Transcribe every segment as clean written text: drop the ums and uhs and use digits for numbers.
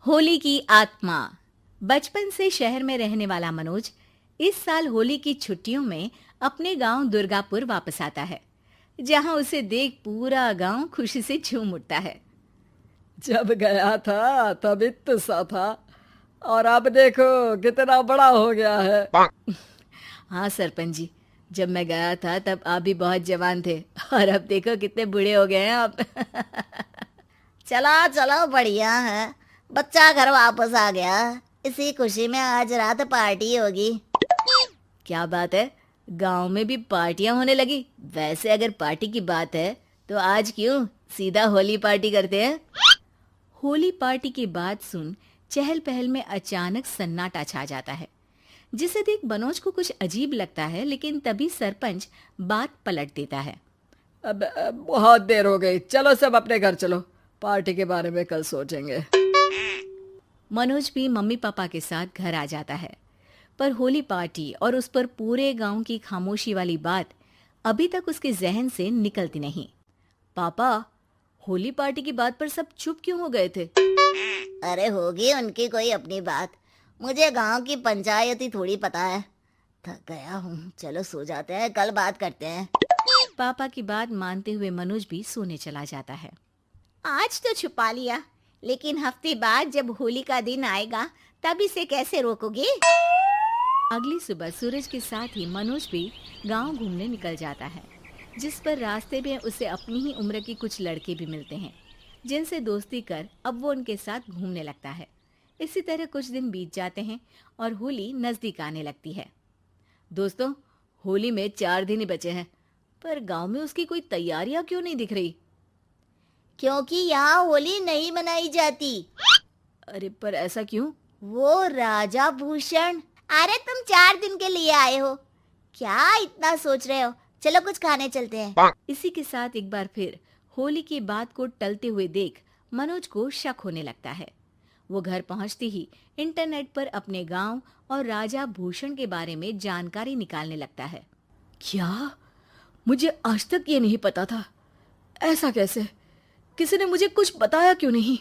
होली की आत्मा। बचपन से शहर में रहने वाला मनोज इस साल होली की छुट्टियों में अपने गांव दुर्गापुर वापस आता है, जहां उसे देख पूरा गांव खुशी से झूम उठता है। जब गया था तब इतना सा था और अब देखो कितना बड़ा हो गया है। हाँ सरपंच जी, जब मैं गया था तब आप भी बहुत जवान थे और अब देखो कितने बूढ़े हो गए हैं आप। चलो चलो बढ़िया है। बच्चा घर वापस आ गया। इसी खुशी में आज रात पार्टी होगी। क्या बात है, गांव में भी पार्टियां होने लगी। वैसे अगर पार्टी की बात है तो आज क्यों सीधा होली पार्टी करते हैं। होली पार्टी की बात सुन चहल पहल में अचानक सन्नाटा छा जाता है, जिसे देख मनोज को कुछ अजीब लगता है। लेकिन तभी सरपंच बात पलट देता है। अब बहुत देर हो गई, चलो सब अपने घर चलो, पार्टी के बारे में कल सोचेंगे। मनोज भी मम्मी पापा के साथ घर आ जाता है, पर होली पार्टी और उस पर पूरे गांव की खामोशी वाली बात अभी तक उसके जहन से निकलती नहीं। पापा, होली पार्टी की बात पर सब चुप क्यों हो गए थे? अरे होगी उनकी कोई अपनी बात। मुझे गांव की पंचायत ही थोड़ी पता है। थक गया हूँ, चलो सो जाते हैं, कल बात करते हैं। पापा की बात मानते हुए मनोज भी सोने चला जाता है। आज तो छुपा लिया, लेकिन हफ्ते बाद जब होली का दिन आएगा तब इसे कैसे रोकोगे? अगली सुबह सूरज के साथ ही मनोज भी गांव घूमने निकल जाता है, जिस पर रास्ते में उसे अपनी ही उम्र के कुछ लड़के भी मिलते हैं, जिनसे दोस्ती कर अब वो उनके साथ घूमने लगता है। इसी तरह कुछ दिन बीत जाते हैं और होली नजदीक आने लगती है। दोस्तों, होली में 4 दिन ही बचे हैं, पर गांव में उसकी कोई तैयारियां क्यों नहीं दिख रही? क्योंकि यहाँ होली नहीं मनाई जाती। अरे पर ऐसा क्यों? वो राजा भूषण। अरे तुम 4 दिन के लिए आए हो, क्या इतना सोच रहे हो? चलो कुछ खाने चलते हैं। इसी के साथ एक बार फिर होली की बात को टलते हुए देख मनोज को शक होने लगता है। वो घर पहुंचते ही इंटरनेट पर अपने गांव और राजा भूषण के बारे में जानकारी निकालने लगता है। क्या? मुझे आज तक ये नहीं पता था। ऐसा कैसे? किसी ने मुझे कुछ बताया क्यों नहीं?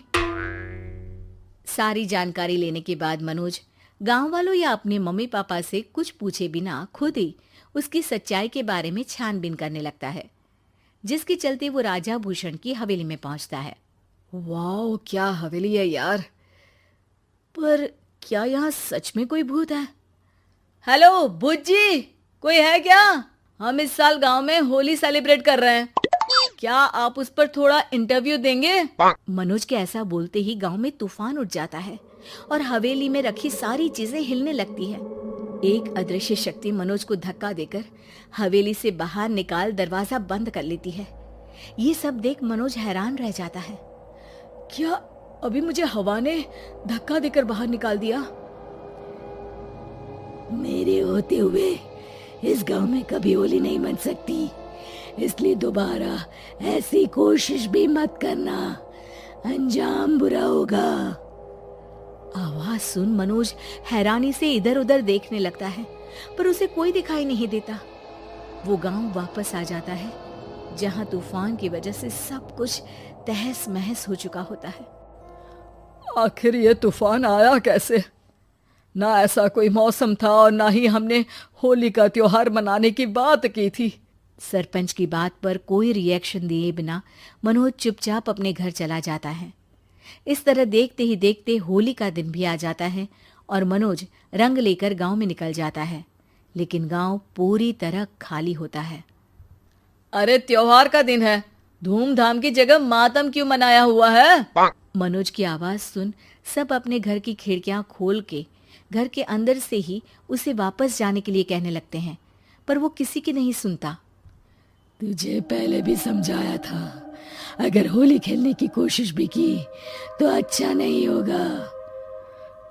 सारी जानकारी लेने के बाद मनोज गांव वालों या अपने मम्मी पापा से कुछ पूछे बिना खुद ही उसकी सच्चाई के बारे में छानबीन करने लगता है, जिसके चलते वो राजा भूषण की हवेली में पहुंचता है। वाह, क्या हवेली है यार। पर क्या यहाँ सच में कोई भूत है? हेलो भूत जी, कोई है क्या? हम इस साल गांव में होली सेलिब्रेट कर रहे हैं, क्या आप उस पर थोड़ा इंटरव्यू देंगे? मनोज के ऐसा बोलते ही गांव में तूफान उठ जाता है और हवेली में रखी सारी चीजें हिलने लगती है। एक अदृश्य शक्ति मनोज को धक्का देकर हवेली से बाहर निकाल दरवाजा बंद कर लेती है। ये सब देख मनोज हैरान रह जाता है। क्या अभी मुझे हवा ने धक्का देकर बाहर निकाल दिया? मेरे होते हुए इस गांव में कभी होली नहीं मन सकती, इसलिए दोबारा ऐसी कोशिश भी मत करना, अंजाम बुरा होगा। आवाज सुन मनोज हैरानी से इधर उधर देखने लगता है, पर उसे कोई दिखाई नहीं देता। वो गांव वापस आ जाता है, जहां तूफान की वजह से सब कुछ तहस महस हो चुका होता है। आखिर ये तूफान आया कैसे? ना ऐसा कोई मौसम था और ना ही हमने होली का त्योहार मनाने की बात की थी। सरपंच की बात पर कोई रिएक्शन दिए बिना मनोज चुपचाप अपने घर चला जाता है। इस तरह देखते ही देखते होली का दिन भी आ जाता है और मनोज रंग लेकर गांव में निकल जाता है, लेकिन गांव पूरी तरह खाली होता है। अरे त्योहार का दिन है, धूमधाम की जगह मातम क्यों मनाया हुआ है? मनोज की आवाज सुन सब अपने घर की खिड़कियां खोल के घर के अंदर से ही उसे वापस जाने के लिए कहने लगते हैं, पर वो किसी की नहीं सुनता। तुझे पहले भी समझाया था, अगर होली खेलने की कोशिश भी की तो अच्छा नहीं होगा।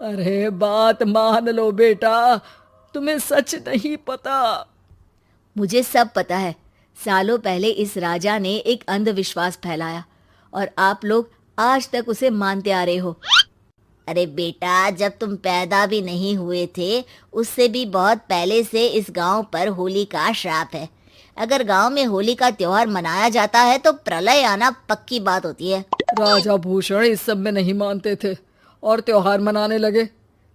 अरे बात मान लो बेटा, तुम्हें सच नहीं पता। मुझे सब पता है। सालों पहले इस राजा ने एक अंधविश्वास फैलाया और आप लोग आज तक उसे मानते आ रहे हो। अरे बेटा, जब तुम पैदा भी नहीं हुए थे उससे भी बहुत पहले से इस गांव पर होली का श्राप है। अगर गांव में होली का त्योहार मनाया जाता है तो प्रलय आना पक्की बात होती है। राजा भूषण इस सब में नहीं मानते थे और त्योहार मनाने लगे,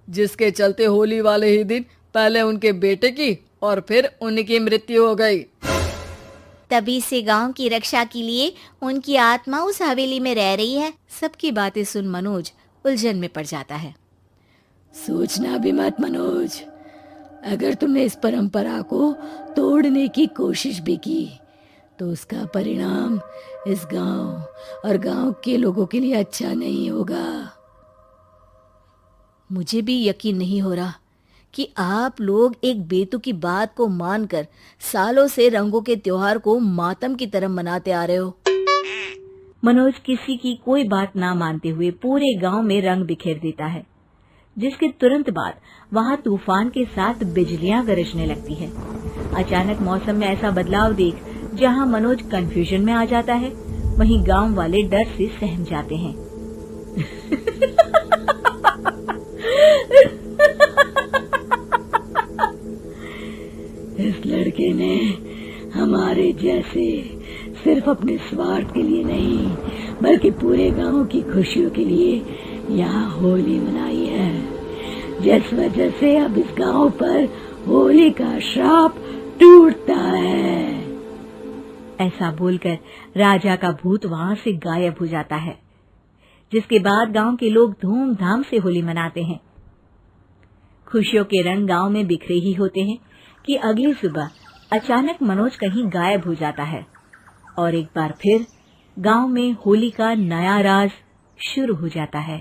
जिसके चलते होली वाले ही दिन पहले उनके बेटे की और फिर उनकी मृत्यु हो गई। तभी से गांव की रक्षा के लिए उनकी आत्मा उस हवेली में रह रही है। सबकी बातें सुन मनोज उलझन में पड़ जाता है। सोचना भी मत मनोज, अगर तुमने इस परंपरा को तोड़ने की कोशिश भी की तो उसका परिणाम इस गांव और गांव के लोगों के लिए अच्छा नहीं होगा। मुझे भी यकीन नहीं हो रहा कि आप लोग एक बेतुकी बात को मानकर सालों से रंगों के त्योहार को मातम की तरह मनाते आ रहे हो। मनोज किसी की कोई बात ना मानते हुए पूरे गांव में रंग बिखेर देता है, जिसके तुरंत बाद वहां तूफान के साथ बिजलियां गरजने लगती है। अचानक मौसम में ऐसा बदलाव देख जहां मनोज कंफ्यूजन में आ जाता है, वहीं गांव वाले डर से सहम जाते हैं। इस लड़के ने हमारे जैसे सिर्फ अपने स्वार्थ के लिए नहीं बल्कि पूरे गांव की खुशियों के लिए यहाँ होली मनाई है, जिस वजह से अब इस गांव पर होली का श्राप टूटता है। ऐसा बोलकर राजा का भूत वहां से गायब हो जाता है, जिसके बाद गांव के लोग धूमधाम से होली मनाते हैं। खुशियों के रंग गांव में बिखरे ही होते हैं कि अगली सुबह अचानक मनोज कहीं गायब हो जाता है और एक बार फिर गांव में होली का नया राज शुरू हो जाता है।